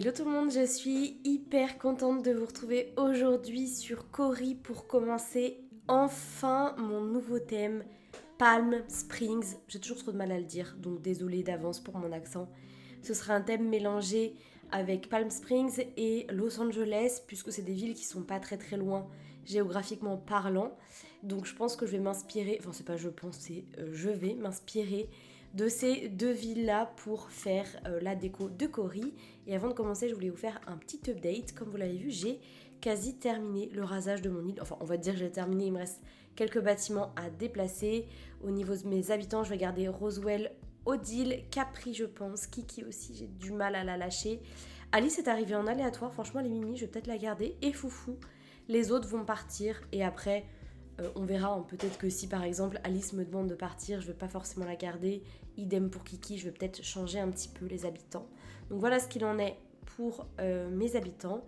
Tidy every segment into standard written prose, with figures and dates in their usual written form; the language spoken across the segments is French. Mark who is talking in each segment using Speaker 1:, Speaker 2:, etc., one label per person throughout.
Speaker 1: Hello tout le monde, je suis hyper contente de vous retrouver aujourd'hui sur Cori pour commencer enfin mon nouveau thème, Palm Springs. J'ai toujours trop de mal à le dire, donc désolée d'avance pour mon accent. Ce sera un thème mélangé avec Palm Springs et Los Angeles, puisque c'est des villes qui sont pas très très loin géographiquement parlant. Donc je pense que je vais m'inspirer, enfin c'est pas je pense, c'est je vais m'inspirer de ces deux villes-là pour faire la déco de Cori. Et avant de commencer, je voulais vous faire un petit update. Comme vous l'avez vu, j'ai quasi terminé le rasage de mon île. Enfin, on va dire que j'ai terminé, il me reste quelques bâtiments à déplacer. Au niveau de mes habitants, je vais garder Roswell, Odile, Capri, je pense. Kiki aussi, j'ai du mal à la lâcher. Alice est arrivée en aléatoire, franchement, les Mimi, je vais peut-être la garder. Et Foufou, les autres vont partir. Et après, on verra, hein, peut-être que si par exemple Alice me demande de partir, je ne vais pas forcément la garder. Idem pour Kiki, je vais peut-être changer un petit peu les habitants. Donc voilà ce qu'il en est pour mes habitants.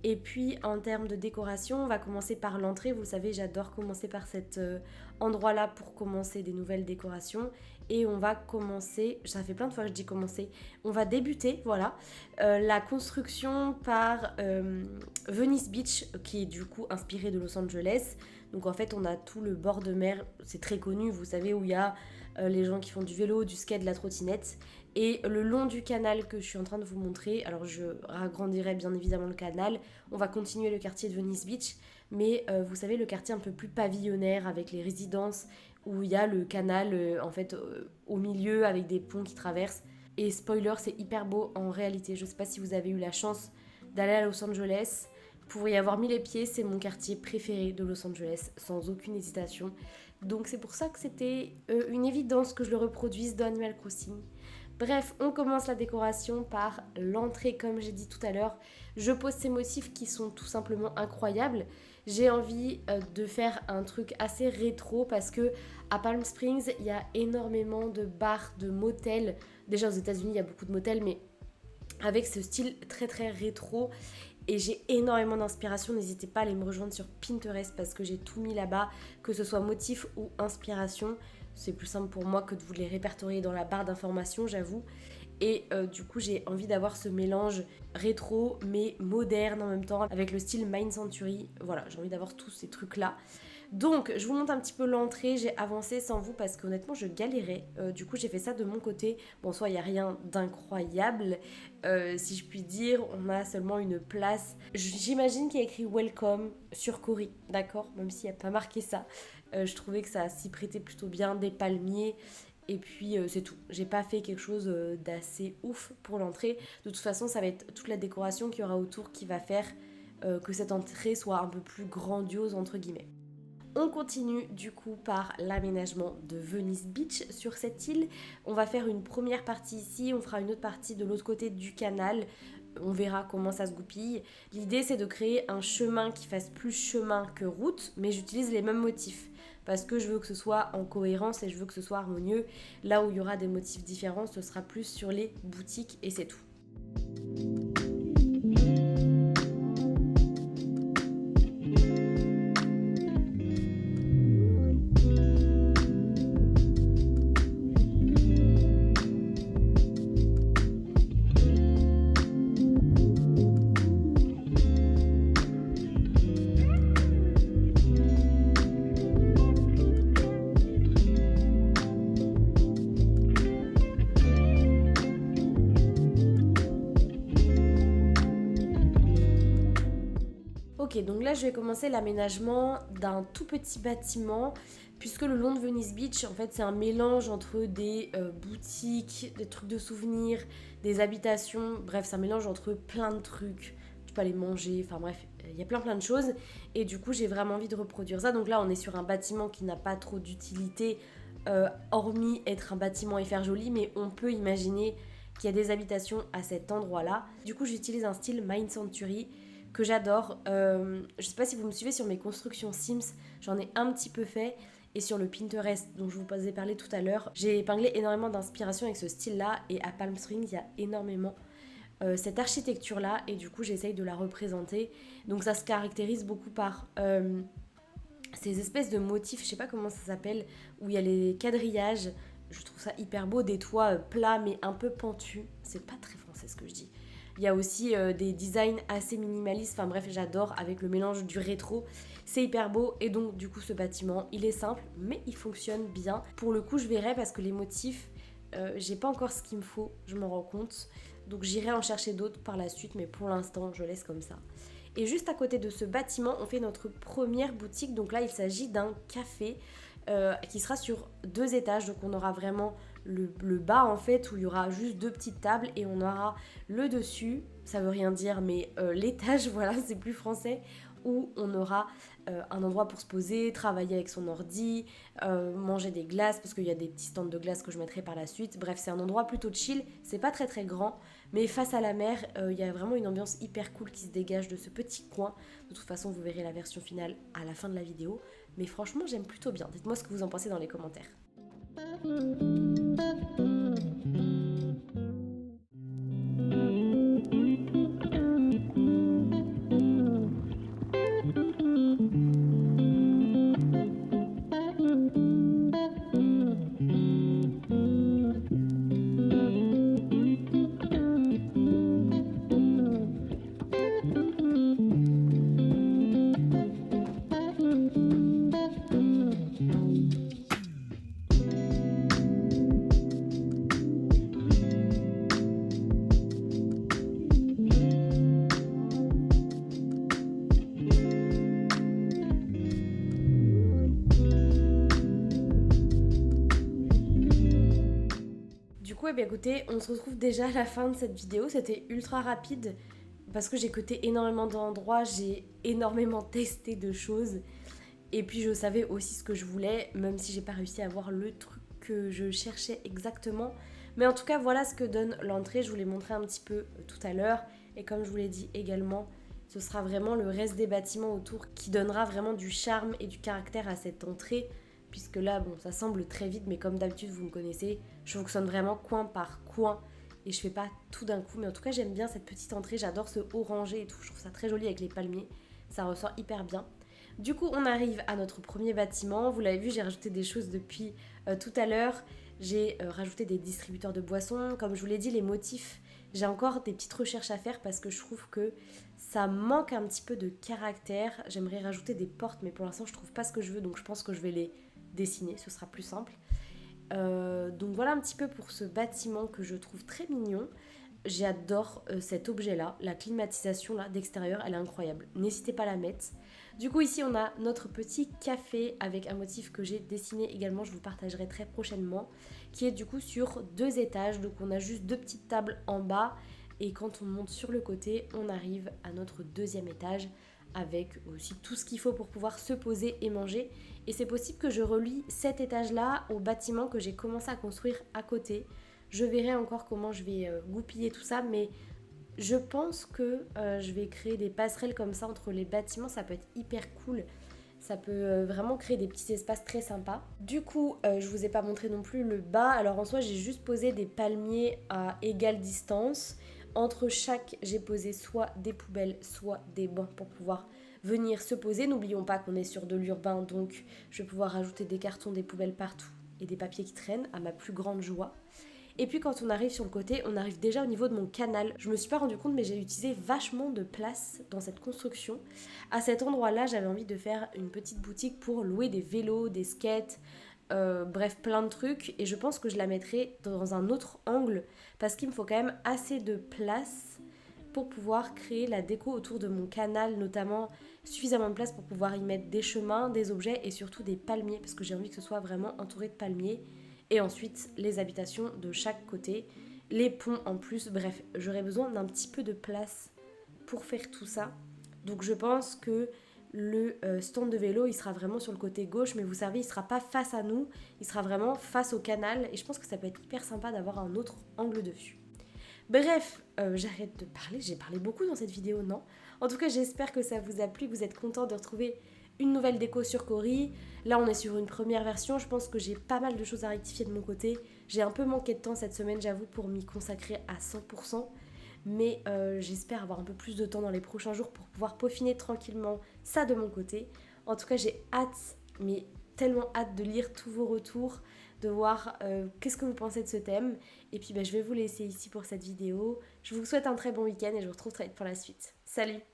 Speaker 1: Et puis en termes de décoration, on va commencer par l'entrée. Vous le savez, j'adore commencer par cet endroit-là pour commencer des nouvelles décorations. Et on va commencer, ça fait plein de fois que je dis commencer, on va débuter, voilà, la construction par Venice Beach, qui est du coup inspiré de Los Angeles. Donc en fait, on a tout le bord de mer, c'est très connu, vous savez, où il y a les gens qui font du vélo, du skate, de la trottinette. Et le long du canal que je suis en train de vous montrer, alors je agrandirai bien évidemment le canal, on va continuer le quartier de Venice Beach, mais vous savez, le quartier un peu plus pavillonnaire avec les résidences où il y a le canal en fait au milieu avec des ponts qui traversent. Et spoiler, c'est hyper beau en réalité. Je sais pas si vous avez eu la chance d'aller à Los Angeles. Pour y avoir mis les pieds, c'est mon quartier préféré de Los Angeles, sans aucune hésitation. Donc c'est pour ça que c'était une évidence que je le reproduise dans Animal Crossing. Bref, on commence la décoration par l'entrée, comme j'ai dit tout à l'heure. Je pose ces motifs qui sont tout simplement incroyables. J'ai envie de faire un truc assez rétro parce que à Palm Springs, il y a énormément de bars, de motels. Déjà aux États-Unis, il y a beaucoup de motels, mais avec ce style très très rétro. Et j'ai énormément d'inspiration, n'hésitez pas à aller me rejoindre sur Pinterest parce que j'ai tout mis là-bas, que ce soit motif ou inspiration. C'est plus simple pour moi que de vous les répertorier dans la barre d'informations, j'avoue. Et du coup, j'ai envie d'avoir ce mélange rétro mais moderne en même temps avec le style Mind Century. Voilà, j'ai envie d'avoir tous ces trucs-là. Donc, je vous montre un petit peu l'entrée. J'ai avancé sans vous parce qu'honnêtement, je galérais. Du coup, j'ai fait ça de mon côté. Bon, soit il n'y a rien d'incroyable, si je puis dire. On a seulement une place. J'imagine qu'il y a écrit Welcome sur Cori, d'accord? Même s'il n'y a pas marqué ça. Je trouvais que ça s'y prêtait plutôt bien, des palmiers. Et puis c'est tout. J'ai pas fait quelque chose d'assez ouf pour l'entrée. De toute façon, ça va être toute la décoration qu'il y aura autour qui va faire que cette entrée soit un peu plus grandiose entre guillemets. On continue du coup par l'aménagement de Venice Beach sur cette île. On va faire une première partie ici, on fera une autre partie de l'autre côté du canal. On verra comment ça se goupille. L'idée c'est de créer un chemin qui fasse plus chemin que route, mais j'utilise les mêmes motifs parce que je veux que ce soit en cohérence et je veux que ce soit harmonieux. Là où il y aura des motifs différents, ce sera plus sur les boutiques et c'est tout. Ok, donc là je vais commencer l'aménagement d'un tout petit bâtiment puisque le long de Venice Beach, en fait, c'est un mélange entre des boutiques, des trucs de souvenirs, des habitations, bref, c'est un mélange entre plein de trucs. Tu peux aller manger, enfin bref, il y a plein de choses. Et du coup, j'ai vraiment envie de reproduire ça. Donc là, on est sur un bâtiment qui n'a pas trop d'utilité, hormis être un bâtiment et faire joli, mais on peut imaginer qu'il y a des habitations à cet endroit-là. Du coup, j'utilise un style Mind Century que j'adore. Je sais pas si vous me suivez sur mes constructions Sims, j'en ai un petit peu fait. Et sur le Pinterest dont je vous ai parlé tout à l'heure, j'ai épinglé énormément d'inspiration avec ce style-là. Et à Palm Springs, il y a énormément cette architecture-là. Et du coup, j'essaye de la représenter. Donc ça se caractérise beaucoup par ces espèces de motifs, je sais pas comment ça s'appelle, où il y a les quadrillages. Je trouve ça hyper beau, des toits plats mais un peu pentus. C'est pas très français ce que je dis. Il y a aussi des designs assez minimalistes, enfin bref, j'adore avec le mélange du rétro. C'est hyper beau et donc du coup ce bâtiment, il est simple mais il fonctionne bien. Pour le coup, je verrai parce que les motifs, j'ai pas encore ce qu'il me faut, je m'en rends compte. Donc j'irai en chercher d'autres par la suite, mais pour l'instant, je laisse comme ça. Et juste à côté de ce bâtiment, on fait notre première boutique. Donc là, il s'agit d'un café qui sera sur 2 étages. Donc on aura vraiment le bas en fait où il y aura juste 2 petites tables et on aura le dessus, ça veut rien dire, mais l'étage, voilà, c'est plus français, où on aura un endroit pour se poser, travailler avec son ordi, manger des glaces, parce qu'il y a des petits stands de glace que je mettrai par la suite. Bref, c'est un endroit plutôt chill, c'est pas très très grand, mais face à la mer, il y a vraiment une ambiance hyper cool qui se dégage de ce petit coin. De toute façon, vous verrez la version finale à la fin de la vidéo, mais franchement, j'aime plutôt bien. Dites-moi ce que vous en pensez dans les commentaires. Du coup, eh bien, écoutez, on se retrouve déjà à la fin de cette vidéo. C'était ultra rapide parce que j'ai coté énormément d'endroits, j'ai énormément testé de choses. Et puis je savais aussi ce que je voulais, même si j'ai pas réussi à avoir le truc que je cherchais exactement. Mais en tout cas, voilà ce que donne l'entrée. Je vous l'ai montré un petit peu tout à l'heure. Et comme je vous l'ai dit également, ce sera vraiment le reste des bâtiments autour qui donnera vraiment du charme et du caractère à cette entrée. Puisque là, bon, ça semble très vide, mais comme d'habitude, vous me connaissez, je fonctionne vraiment coin par coin. Et je fais pas tout d'un coup. Mais en tout cas, j'aime bien cette petite entrée. J'adore ce orangé et tout. Je trouve ça très joli avec les palmiers. Ça ressort hyper bien. Du coup, on arrive à notre premier bâtiment. Vous l'avez vu, j'ai rajouté des choses depuis tout à l'heure. J'ai rajouté des distributeurs de boissons. Comme je vous l'ai dit, les motifs, j'ai encore des petites recherches à faire parce que je trouve que ça manque un petit peu de caractère. J'aimerais rajouter des portes, mais pour l'instant, je trouve pas ce que je veux. Donc, je pense que je vais les dessiner. Ce sera plus simple. Donc, voilà un petit peu pour ce bâtiment que je trouve très mignon. J'adore cet objet-là, la climatisation là d'extérieur, elle est incroyable. N'hésitez pas à la mettre. Du coup, ici, on a notre petit café avec un motif que j'ai dessiné également, je vous partagerai très prochainement, qui est du coup sur 2 étages. Donc, on a juste 2 petites tables en bas. Et quand on monte sur le côté, on arrive à notre 2e étage avec aussi tout ce qu'il faut pour pouvoir se poser et manger. Et c'est possible que je relie cet étage-là au bâtiment que j'ai commencé à construire à côté. Je verrai encore comment je vais goupiller tout ça, mais je pense que je vais créer des passerelles comme ça entre les bâtiments, ça peut être hyper cool. Ça peut vraiment créer des petits espaces très sympas. Du coup, je vous ai pas montré non plus le bas. Alors en soi, j'ai juste posé des palmiers à égale distance. Entre chaque, j'ai posé soit des poubelles, soit des bancs pour pouvoir venir se poser. N'oublions pas qu'on est sur de l'urbain, donc je vais pouvoir rajouter des cartons, des poubelles partout et des papiers qui traînent, à ma plus grande joie. Et puis quand on arrive sur le côté, on arrive déjà au niveau de mon canal. Je me suis pas rendu compte, mais j'ai utilisé vachement de place dans cette construction. À cet endroit-là, j'avais envie de faire une petite boutique pour louer des vélos, des skates, bref, plein de trucs. Et je pense que je la mettrai dans un autre angle parce qu'il me faut quand même assez de place pour pouvoir créer la déco autour de mon canal, notamment suffisamment de place pour pouvoir y mettre des chemins, des objets et surtout des palmiers parce que j'ai envie que ce soit vraiment entouré de palmiers. Et ensuite, les habitations de chaque côté, les ponts en plus. Bref, j'aurais besoin d'un petit peu de place pour faire tout ça. Donc je pense que le stand de vélo, il sera vraiment sur le côté gauche, mais vous savez, il sera pas face à nous, il sera vraiment face au canal. Et je pense que ça peut être hyper sympa d'avoir un autre angle de vue. Bref, j'arrête de parler, j'ai parlé beaucoup dans cette vidéo, non? En tout cas, j'espère que ça vous a plu, que vous êtes contents de retrouver une nouvelle déco sur Cori. Là, on est sur une première version. Je pense que j'ai pas mal de choses à rectifier de mon côté. J'ai un peu manqué de temps cette semaine, j'avoue, pour m'y consacrer à 100%. Mais j'espère avoir un peu plus de temps dans les prochains jours pour pouvoir peaufiner tranquillement ça de mon côté. En tout cas, j'ai hâte, mais tellement hâte de lire tous vos retours, de voir qu'est-ce que vous pensez de ce thème. Et puis je vais vous laisser ici pour cette vidéo. Je vous souhaite un très bon week-end et je vous retrouve très vite pour la suite. Salut!